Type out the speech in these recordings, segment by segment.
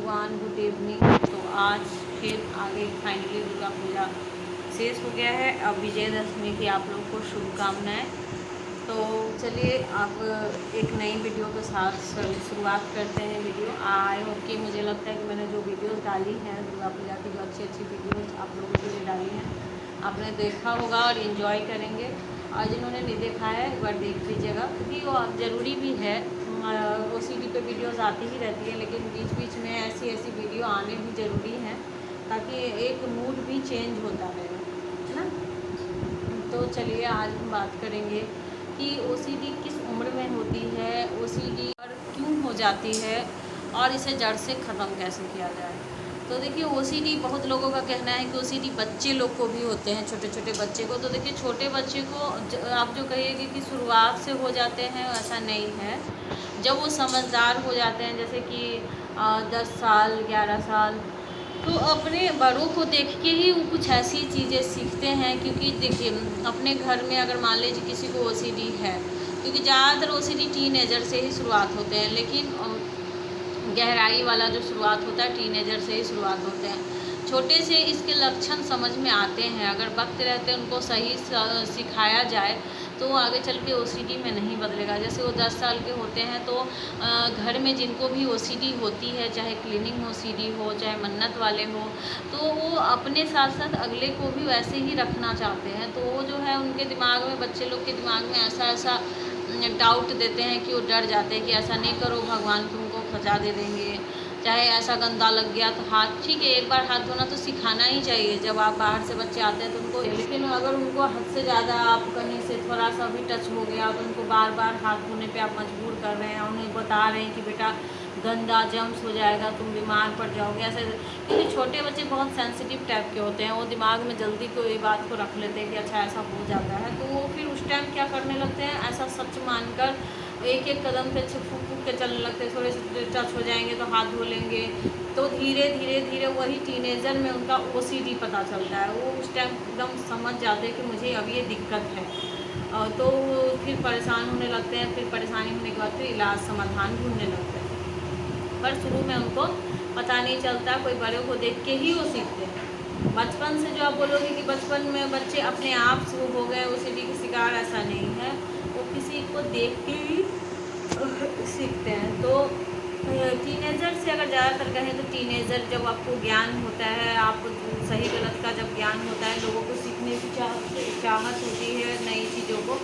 Everyone, good evening. तो आज फिर आगे फाइनली दुर्गा पूजा शेष हो गया है। अब विजयदशमी की आप लोग को शुभकामनाएं। तो चलिए अब एक नई वीडियो के साथ शुरुआत करते हैं। वीडियो आई होप कि मुझे लगता है कि मैंने जो वीडियोस डाली हैं दुर्गा पूजा की, जो अच्छी अच्छी वीडियोस आप लोगों के लिए डाली हैं, आपने देखा होगा और इन्जॉय करेंगे। और जिन्होंने नहीं देखा है एक बार देख लीजिएगा, क्योंकि वो ज़रूरी भी है। OCD पे वीडियोस आती ही रहती है, लेकिन बीच बीच में ऐसी ऐसी वीडियो आने भी ज़रूरी हैं ताकि एक मूड भी चेंज होता रहे, है ना। तो चलिए आज हम बात करेंगे कि OCD किस उम्र में होती है, OCD और क्यों हो जाती है और इसे जड़ से ख़त्म कैसे किया जाए। तो देखिए OCD बहुत लोगों का कहना है कि OCD बच्चे लोग को भी होते हैं, छोटे छोटे बच्चे को। तो देखिए छोटे बच्चे को आप जो कहिएगी कि शुरुआत से हो जाते हैं, ऐसा नहीं है। जब वो समझदार हो जाते हैं, जैसे कि 10 साल 11 साल, तो अपने बड़ों को देख के ही वो कुछ ऐसी चीज़ें सीखते हैं। क्योंकि देखिए अपने घर में अगर मान लीजिए किसी को OCD है, क्योंकि ज़्यादातर OCD टीनेजर से ही शुरुआत होते हैं, लेकिन गहराई वाला जो शुरुआत होता है टीनेजर से ही शुरुआत होते हैं। छोटे से इसके लक्षण समझ में आते हैं, अगर वक्त रहते उनको सही सिखाया जाए तो वो आगे चल के OCD में नहीं बदलेगा। जैसे वो 10 साल के होते हैं तो घर में जिनको भी OCD होती है, चाहे क्लीनिंग OCD हो चाहे मन्नत वाले हो, तो वो अपने साथ साथ अगले को भी वैसे ही रखना चाहते हैं। तो वो जो है उनके दिमाग में, बच्चे लोग के दिमाग में ऐसा डाउट देते हैं कि वो डर जाते हैं कि ऐसा नहीं करो, भगवान तुमको सजा दे देंगे। चाहे ऐसा गंदा लग गया तो हाथ, ठीक है एक बार हाथ धोना तो सिखाना ही चाहिए जब आप बाहर से बच्चे आते हैं तो उनको। लेकिन अगर उनको हद से ज़्यादा आप कहीं से थोड़ा सा भी टच हो गया तो उनको बार बार हाथ धोने पे आप मजबूर कर रहे हैं, उन्हें बता रहे हैं कि बेटा गंदा जम्स हो जाएगा, तुम बीमार पड़ जाओगे, ऐसे। क्योंकि छोटे बच्चे बहुत सेंसिटिव टाइप के होते हैं, वो दिमाग में जल्दी कोई बात को रख लेते हैं कि अच्छा ऐसा हो जाता है। तो वो फिर उस टाइम क्या करने लगते हैं, ऐसा सच मानकर एक एक कदम पे फूक फूक के चलने लगते हैं। थोड़े से टच हो जाएंगे तो हाथ धो लेंगे। तो धीरे धीरे धीरे वही टीनेजर में उनका OCD पता चलता है। वो उस टाइम एकदम समझ जाते हैं कि मुझे अब ये दिक्कत है, तो फिर परेशान होने लगते हैं। फिर परेशानी होने के बाद फिर इलाज समाधान ढूंढने लगते हैं। पर शुरू में उनको पता नहीं चलता, कोई बड़े को देख के ही वो सीखते हैं। बचपन से जो आप बोलोगे कि बचपन में बच्चे अपने आप से हो गए OCD के शिकार, ऐसा नहीं है। वो किसी को देख के ही सीखते हैं। तो टीनेजर से अगर ज़्यादातर कहें तो टीनेजर जब आपको ज्ञान होता है, आप सही गलत का जब ज्ञान होता है, लोगों को सीखने की चाहत होती है नई चीज़ों को,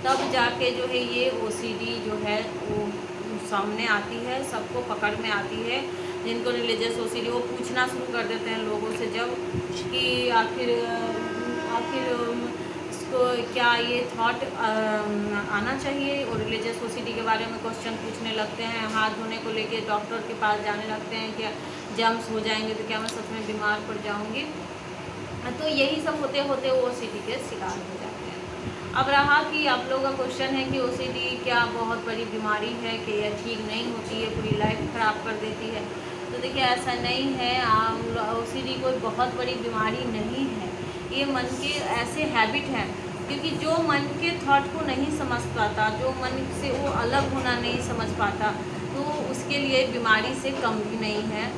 तब जाके जो है ये OCD जो है वो सामने आती है, सबको पकड़ में आती है। जिनको रिलीजियस OCD, वो पूछना शुरू कर देते हैं लोगों से जब कि आखिर इसको क्या ये थॉट आना चाहिए। और रिलीजियस OCD के बारे में क्वेश्चन पूछने लगते हैं। हाथ धोने को लेके डॉक्टर के पास जाने लगते हैं, क्या जम्स हो जाएंगे तो क्या मैं सच में बीमार पड़ जाऊँगी। तो यही सब होते होते वो OCD के शिकार हो जाते हैं। अब रहा कि आप लोगों का क्वेश्चन है कि OCD क्या बहुत बड़ी बीमारी है कि यह ठीक नहीं होती है, पूरी लाइफ ख़राब कर देती है। तो देखिए ऐसा नहीं है। OCD कोई बहुत बड़ी बीमारी नहीं है, ये मन के ऐसे हैबिट हैं। क्योंकि जो मन के थॉट को नहीं समझ पाता, जो मन से वो अलग होना नहीं समझ पाता, तो उसके लिए बीमारी से कम भी नहीं है।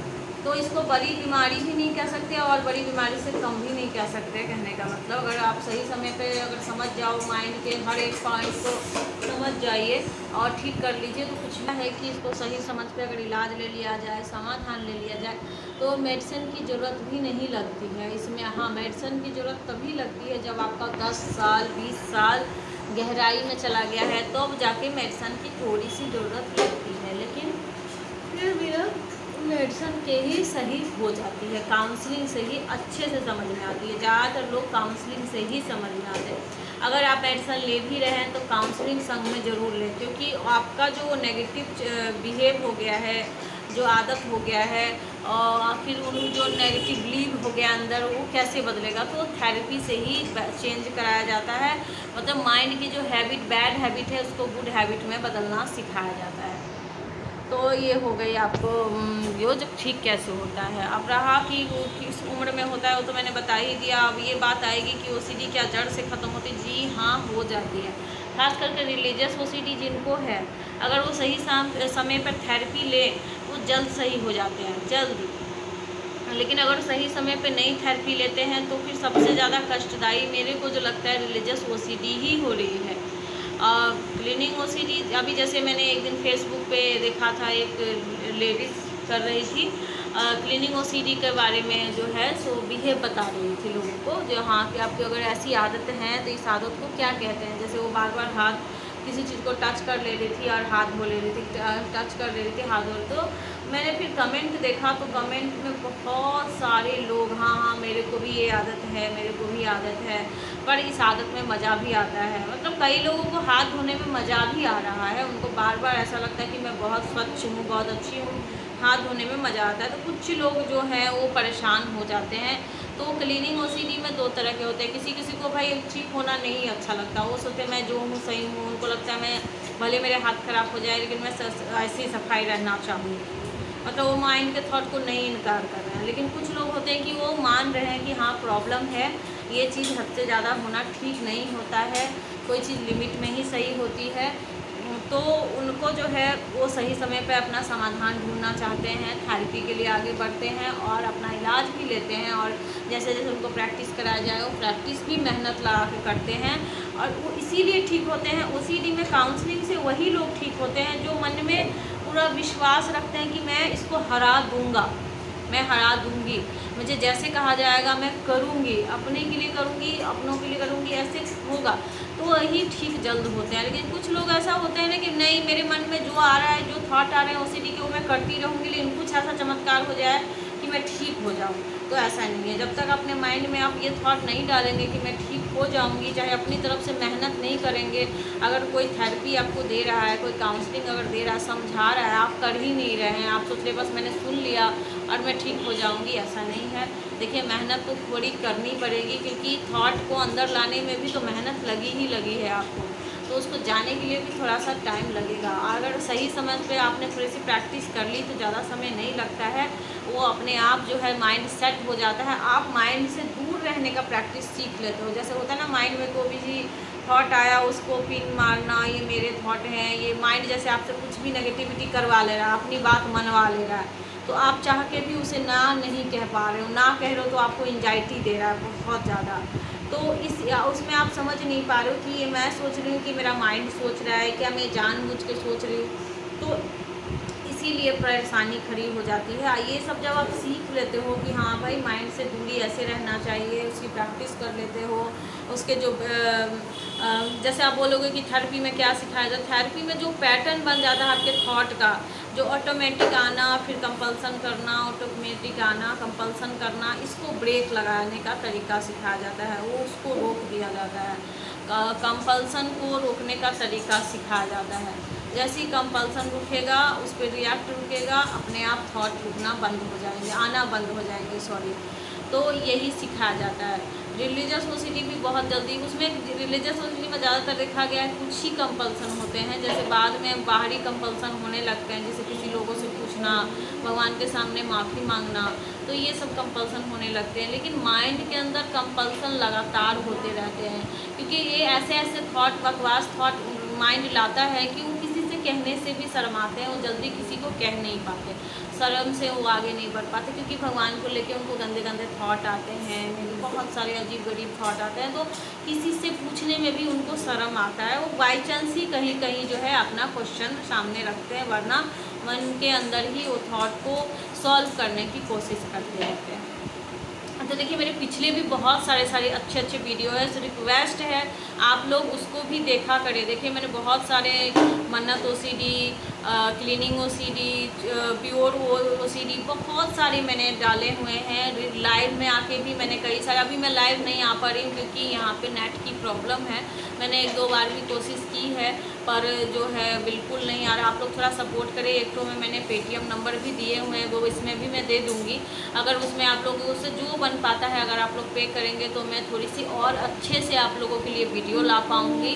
तो इसको बड़ी बीमारी भी नहीं कह सकते और बड़ी बीमारी से कम भी नहीं कह सकते। कहने का मतलब अगर आप सही समय पे अगर समझ जाओ, माइंड के हर एक पॉइंट को समझ जाइए और ठीक कर लीजिए, तो कुछ है कि इसको सही समझ पे अगर इलाज ले लिया जाए, समाधान ले लिया जाए, तो मेडिसिन की ज़रूरत भी नहीं लगती है इसमें। हाँ, मेडिसिन की ज़रूरत तभी लगती है जब आपका 10 साल 20 साल गहराई में चला गया है, तो अब जाके मेडिसिन की थोड़ी सी ज़रूरत लगती है। लेकिन फिर भी मेडिसिन के ही सही हो जाती है, काउंसलिंग से ही अच्छे से समझ में आती है। ज़्यादातर लोग काउंसलिंग से ही समझ में आते हैं। अगर आप मेडिसिन ले भी रहे हैं तो काउंसलिंग संग में ज़रूर लें, क्योंकि आपका जो नेगेटिव बिहेव हो गया है, जो आदत हो गया है, और फिर उन जो नेगेटिव बिलीव हो गया अंदर, वो कैसे बदलेगा। तो थेरेपी से ही चेंज कराया जाता है। मतलब माइंड की जो हैबिट, बैड हैबिट है, उसको गुड हैबिट में बदलना सिखाया जाता है। तो ये हो गई आपको यो जब ठीक कैसे होता है। अब रहा कि वो किस उम्र में होता है, वो तो मैंने बता ही दिया। अब ये बात आएगी कि OCD क्या जड़ से ख़त्म होती है? जी हाँ, हो जाती है। खास करके रिलीजियस OCD जिनको है, अगर वो सही समय पर थेरेपी ले, वो जल्द सही हो जाते हैं, जल्द। लेकिन अगर सही समय पे नहीं थेरेपी लेते हैं तो फिर सबसे ज़्यादा कष्टदायी मेरे को जो लगता है रिलीजियस ओसीडी ही हो रही है। क्लीनिंग ओसीडी, अभी जैसे मैंने एक दिन फेसबुक पे देखा था, एक लेडीज़ कर रही थी क्लीनिंग ओसीडी के बारे में जो है सो बिहेव बता रही थी लोगों को, जो हाँ कि आपकी अगर ऐसी आदत है तो इस आदत को क्या कहते हैं। जैसे वो बार बार हाथ किसी चीज़ को टच कर ले रही थी और हाथ धो ले रही थी, टच कर ले रही थी, हाथ धो। तो मैंने फिर कमेंट देखा तो कमेंट में बहुत सारे लोग हाँ मेरे को भी ये आदत है, मेरे को भी आदत है, पर इस आदत में मज़ा भी आता है। मतलब कई लोगों को हाथ धोने में मज़ा भी आ रहा है, उनको बार बार ऐसा लगता है कि मैं बहुत स्वच्छ हूँ, बहुत अच्छी हूँ, हाथ धोने में मज़ा आता है। तो कुछ लोग जो हैं वो परेशान हो जाते हैं। तो क्लीनिंग ओसीडी में दो तरह के होते हैं। किसी किसी को भाई ठीक होना नहीं अच्छा लगता, वो सोचते हैं मैं जो हूँ सही हूँ, उनको लगता है मैं भले मेरे हाथ ख़राब हो जाए लेकिन मैं ऐसी सफाई रहना चाहूँगी। मतलब वो माइंड के थॉट को नहीं इनकार कर रहे हैं। लेकिन कुछ लोग होते हैं कि वो मान रहे हैं कि हाँ प्रॉब्लम है, ये चीज़ हद से ज़्यादा होना ठीक नहीं होता है, कोई चीज़ लिमिट में ही सही होती है। तो उनको जो है वो सही समय पे अपना समाधान ढूंढना चाहते हैं, थेरेपी के लिए आगे बढ़ते हैं और अपना इलाज भी लेते हैं। और जैसे जैसे उनको प्रैक्टिस कराया जाए वो प्रैक्टिस भी मेहनत लगा के करते हैं और वो इसीलिए ठीक होते हैं। ओसीडी में काउंसलिंग से वही लोग ठीक होते हैं जो मन में पूरा विश्वास रखते हैं कि मैं इसको हरा दूँगा, मैं हरा दूँगी, मुझे जैसे कहा जाएगा मैं करूँगी, अपने के लिए करूँगी, अपनों के लिए करूँगी, ऐसे होगा, तो वही ठीक जल्द होते हैं। लेकिन कुछ लोग ऐसा होते हैं ना कि नहीं मेरे मन में जो आ रहा है, जो थॉट आ रहे हैं ओसीडी के, वो मैं करती रहूँगी, लेकिन कुछ ऐसा चमत्कार हो जाए कि मैं ठीक हो जाऊँ। तो ऐसा नहीं है। जब तक अपने माइंड में आप ये थॉट नहीं डालेंगे कि मैं ठीक हो जाऊँगी, चाहे अपनी तरफ से मेहनत नहीं करेंगे, अगर कोई थेरेपी आपको दे रहा है, कोई काउंसलिंग अगर दे रहा है, समझा रहा है, आप कर ही नहीं रहे हैं, आप सोच रहे बस मैंने सुन लिया और मैं ठीक हो जाऊँगी, ऐसा नहीं है। देखिए मेहनत तो थोड़ी करनी पड़ेगी, क्योंकि थॉट को अंदर लाने में भी तो मेहनत लगी ही लगी है आपको, तो उसको जाने के लिए भी थोड़ा सा टाइम लगेगा। अगर सही समय पे आपने थोड़ी सी प्रैक्टिस कर ली तो ज़्यादा समय नहीं लगता है, वो अपने आप जो है माइंड सेट हो जाता है। आप माइंड से दूर रहने का प्रैक्टिस सीख लेते हो। जैसे होता है ना, माइंड में कोई भी थॉट आया उसको पिन मारना, ये मेरे थॉट हैं, ये माइंड जैसे आपसे कुछ भी नेगेटिविटी करवा ले रहा है, अपनी बात मनवा ले रहा है, तो आप चाह के भी उसे ना नहीं कह पा रहे हो, ना कह रहे हो तो आपको एंजाइटी दे रहा है बहुत ज़्यादा। तो उसमें आप समझ नहीं पा रहे हो कि ये मैं सोच रही हूँ कि मेरा माइंड सोच रहा है, क्या मैं जानबूझ के सोच रही हूँ, तो इसीलिए परेशानी खड़ी हो जाती है। ये सब जब आप सीख लेते हो कि हाँ भाई माइंड से दूरी ऐसे रहना चाहिए, उसकी प्रैक्टिस कर लेते हो, उसके जो जैसे आप बोलोगे कि थेरेपी में क्या सिखाया जाए, थेरेपी में जो पैटर्न बन जाता है आपके थॉट का, जो ऑटोमेटिक आना फिर कंपल्सन करना, ऑटोमेटिक आना कंपल्सन करना, इसको ब्रेक लगाने का तरीका सिखाया जाता है, वो उसको रोक दिया जाता है। कंपल्सन को रोकने का तरीका सिखाया जाता है। जैसे ही कंपल्सन रुकेगा, उस पर रिएक्ट रुकेगा, अपने आप थॉट रुकना बंद हो जाएंगे, आना बंद हो जाएंगे, सॉरी। तो यही सिखाया जाता है। रिलीजियस ओसीडी भी बहुत जल्दी, उसमें रिलीजियस ओसीडी में ज़्यादातर देखा गया है कुछ ही कंपल्सन होते हैं, जैसे बाद में बाहरी कंपल्सन होने लगते हैं, जैसे किसी लोगों से पूछना, भगवान के सामने माफ़ी मांगना, तो ये सब कंपल्सन होने लगते हैं। लेकिन माइंड के अंदर कंपल्सन लगातार होते रहते हैं, क्योंकि ये ऐसे ऐसे थॉट, बकवास थॉट माइंड लाता है कि वो किसी से कहने से भी शर्माते हैं, वो जल्दी किसी को कह नहीं पाते, शर्म से वो आगे नहीं बढ़ पाते, क्योंकि भगवान को लेके उनको गंदे गंदे थॉट आते हैं, बहुत सारे अजीब गरीब थॉट आते हैं, तो किसी से पूछने में भी उनको शर्म आता है। वो बाई चांस ही कहीं कहीं जो है अपना क्वेश्चन सामने रखते हैं, वरना मन के अंदर ही वो थॉट को सॉल्व करने की कोशिश करते रहते हैं। तो देखिए मेरे पिछले भी बहुत सारे अच्छे अच्छे वीडियो है, तो रिक्वेस्ट है आप लोग उसको भी देखा करें। देखिए मैंने बहुत सारे मन्नत OCD, cleaning OCD, pure OCD, बहुत सारे मैंने डाले हुए हैं। लाइव में आके भी मैंने कई सारे, अभी मैं लाइव नहीं आ पा रही हूँ क्योंकि यहाँ पे नेट की प्रॉब्लम है। मैंने 1-2 बार भी कोशिश की है, पर जो है बिल्कुल नहीं आ रहा। आप लोग थोड़ा सपोर्ट करें। एक तो मैंने पेटीएम नंबर भी दिए हुए हैं, वो इसमें भी मैं दे दूँगी। अगर उसमें आप लोगों से जो बन पाता है, अगर आप लोग पे करेंगे तो मैं थोड़ी सी और अच्छे से आप लोगों के लिए वीडियो ला पाऊँगी।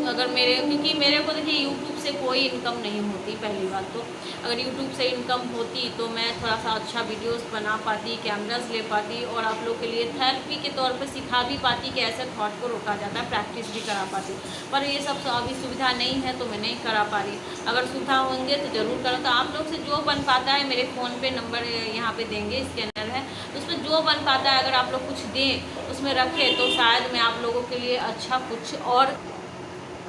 अगर क्योंकि मेरे को देखिए यूट्यूब से कोई इनकम नहीं होती। पहली बात तो अगर यूट्यूब से इनकम होती तो मैं थोड़ा सा अच्छा वीडियोस बना पाती, कैमरास ले पाती और आप लोग के लिए थेरेपी के तौर पे सिखा भी पाती कि ऐसे थॉट को रोका जाता है, प्रैक्टिस भी करा पाती। पर ये सब अभी सुविधा नहीं है तो मैं नहीं करा पा रही। अगर सुविधा होंगे तो ज़रूर करो। तो आप लोग से जो बन पाता है, मेरे फ़ोन पे नंबर यहाँ पे देंगे, स्कैनर है, उसमें जो बन पाता है अगर आप लोग कुछ दें उसमें रखें तो शायद मैं आप लोगों के लिए अच्छा कुछ और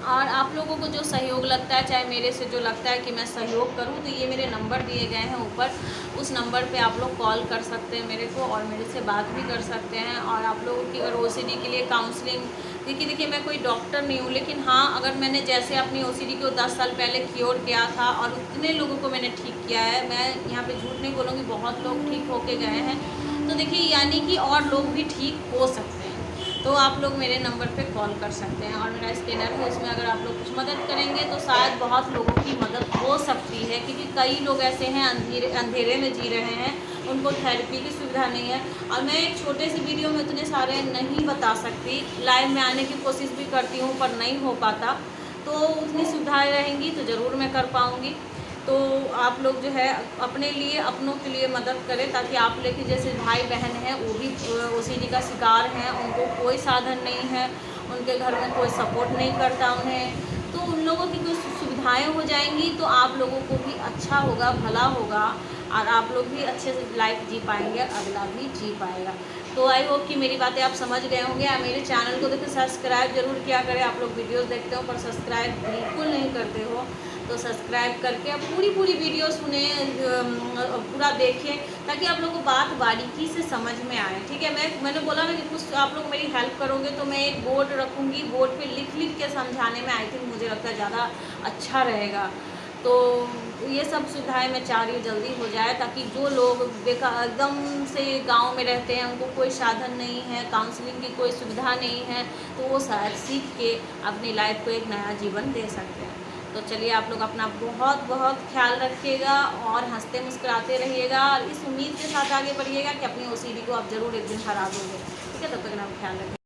आप लोगों को जो सहयोग लगता है, चाहे मेरे से जो लगता है कि मैं सहयोग करूं, तो ये मेरे नंबर दिए गए हैं ऊपर, उस नंबर पे आप लोग कॉल कर सकते हैं मेरे को और मेरे से बात भी कर सकते हैं। और आप लोगों की अगर OCD के लिए काउंसलिंग, देखिए मैं कोई डॉक्टर नहीं हूँ, लेकिन हाँ अगर मैंने जैसे अपनी OCD को 10 साल पहले क्योर किया था और उतने लोगों को मैंने ठीक किया है, मैं यहाँ पर झूठ नहीं बोलूँगी, बहुत लोग ठीक होके गए हैं। तो देखिए यानी कि और लोग भी ठीक हो सकते हैं। तो आप लोग मेरे नंबर पे कॉल कर सकते हैं और मेरा स्कैनर है, उसमें अगर आप लोग कुछ मदद करेंगे तो शायद बहुत लोगों की मदद हो सकती है। क्योंकि कई लोग ऐसे हैं अंधेरे में जी रहे हैं, उनको थेरेपी की सुविधा नहीं है। और मैं एक छोटे से वीडियो में इतने सारे नहीं बता सकती, लाइव में आने की कोशिश भी करती हूँ पर नहीं हो पाता। तो उतनी सुविधाएँ रहेंगी तो ज़रूर मैं कर पाऊँगी। तो आप लोग जो है अपने लिए, अपनों के लिए मदद करें, ताकि आप लेके जैसे भाई बहन हैं वो भी OCD का शिकार हैं, उनको कोई साधन नहीं है, उनके घर में कोई सपोर्ट नहीं करता उन्हें, तो उन लोगों की कुछ सुविधाएं हो जाएंगी तो आप लोगों को भी अच्छा होगा, भला होगा और आप लोग भी अच्छे से लाइफ जी पाएंगे, अगला भी जी पाएगा। तो आई होप कि मेरी बातें आप समझ गए होंगे। आप मेरे चैनल को देखिए सब्सक्राइब जरूर किया करें। आप लोग वीडियोस देखते हो पर सब्सक्राइब बिल्कुल नहीं करते हो, तो सब्सक्राइब करके आप पूरी वीडियो सुने, पूरा देखें, ताकि आप लोगों को बात बारीकी से समझ में आए। ठीक है, मैंने बोला ना कि कुछ आप लोग मेरी हेल्प करोगे तो मैं एक बोर्ड रखूँगी, बोर्ड पे लिख के समझाने में आई थिंक मुझे लगता है ज़्यादा अच्छा रहेगा। तो ये सब सुविधाएं मैं चाह रही हूँ जल्दी हो जाए, ताकि जो लोग एकदम से गांव में रहते हैं, उनको कोई साधन नहीं है, काउंसलिंग की कोई सुविधा नहीं है, तो वो शायद सीख के अपनी लाइफ को एक नया जीवन दे सकते हैं। तो चलिए आप लोग अपना बहुत ख्याल रखिएगा और हंसते मुस्कुराते रहिएगा और इस उम्मीद के साथ आगे बढ़िएगा कि अपनी OCD को आप ज़रूर एक दिन हरा दोगे। ठीक है, तब तक अपना ख्याल रखिए।